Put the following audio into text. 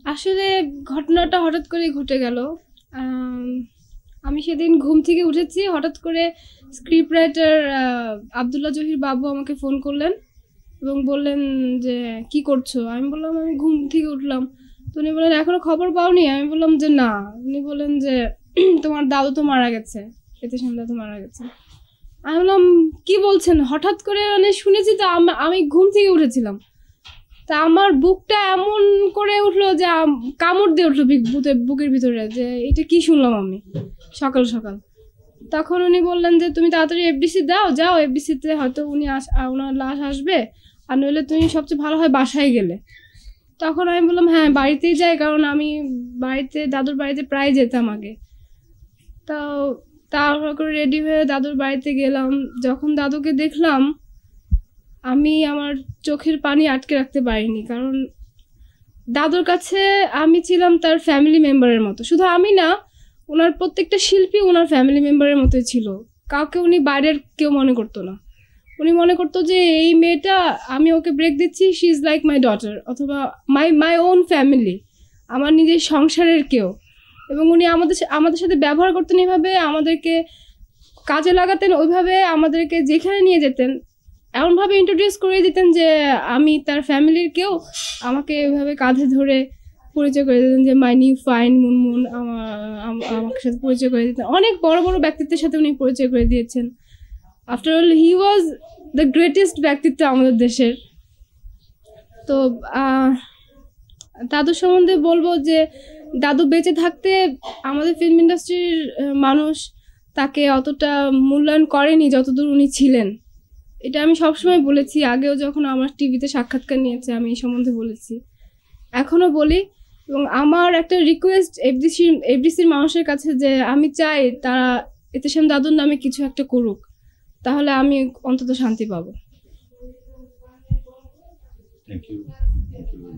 আসলে ঘটনাটা হঠাৎ করেই ঘটে গেল। আম আমি সেদিন ঘুম থেকে উঠেছি, হঠাৎ করে স্ক্রিপ্ট রাইটার আব্দুল্লাহ জহির বাবু আমাকে ফোন করলেন এবং বললেন যে, "কি করছো?" আমি বললাম, "আমি ঘুম থেকে উঠলাম।" তো উনি বললেন, "এখনো খবর পাওনি?" আমি বললাম যে, "না।" উনি বললেন যে, "তোমার দাদু তো মারা গেছে। এতেশাম দাদু মারা গেছে।" আমি বললাম, "কি বলছেন?" হঠাৎ করে মানে শুনেছি তো আমি ঘুম থেকে উঠেছিলাম। তা আমার বুকটা এমন করে উঠলো যে কামড় দিয়ে উঠলো বুকের ভিতরে, যে এটা কি শুনলাম আমি সকাল সকাল। তখন উনি বললেন যে, তুমি তাড়াতাড়ি এফডিসি যাও, এফডিসিতে হয়তো ওনার লাশ আসবে, আর নইলে তুমি সবচেয়ে ভালো হয় বাসায় গেলে। তখন আমি বললাম, হ্যাঁ বাড়িতেই যাই, কারণ আমি দাদুর বাড়িতে প্রায় যেতাম আগে। তো তাড়াহুড়ো করে রেডি হয়ে দাদুর বাড়িতে গেলাম। যখন দাদুকে দেখলাম, আমি আমার চোখের পানি আটকে রাখতে পারিনি, কারণ দাদুর কাছে আমি ছিলাম তার ফ্যামিলি মেম্বারের মতো। শুধু আমি না, ওনার প্রত্যেকটা শিল্পী ওনার ফ্যামিলি মেম্বারের মতোই ছিল। কাউকে উনি বাইরের কেউ মনে করতো না। উনি মনে করতো যে এই মেয়েটা, আমি ওকে ব্রেক দিচ্ছি, she is like my daughter, অথবা মাই ওন ফ্যামিলি, আমার নিজের সংসারের কেউ। এবং উনি আমাদের সাথে ব্যবহার করতেন এভাবে, আমাদেরকে কাজে লাগাতেন ওইভাবে, আমাদেরকে যেখানে নিয়ে যেতেন এমনভাবে ইন্ট্রোডিউস করে দিতেন যে আমি তার ফ্যামিলির কেউ। আমাকে এভাবে কাঁধে ধরে পরিচয় করে দিতেন যে মাই নিউ ফাইন মুনমুন, আমাকে সাথে পরিচয় করে দিতেন। অনেক বড় বড় ব্যক্তিত্বের সাথে উনি পরিচয় করে দিয়েছেন। After all he was the greatest ব্যক্তিত্ব আমাদের দেশের। তো দাদু সম্বন্ধে বলবো যে, দাদু বেঁচে থাকতে আমাদের ফিল্ম ইন্ডাস্ট্রির মানুষ তাকে অতটা মূল্যায়ন করেনি যতদূর উনি ছিলেন। এটা আমি সবসময় বলেছি, আগেও যখন আমার টিভিতে সাক্ষাৎকার নিয়েছে আমি এই সম্বন্ধে বলেছি, এখনো বলি। এবং আমার একটা রিকোয়েস্ট এফডিসির মানুষের কাছে, যে আমি চাই তারা এতেশাম দাদুর নামে কিছু একটা করুক, তাহলে আমি অন্তত শান্তি পাবো। Thank you. Thank you.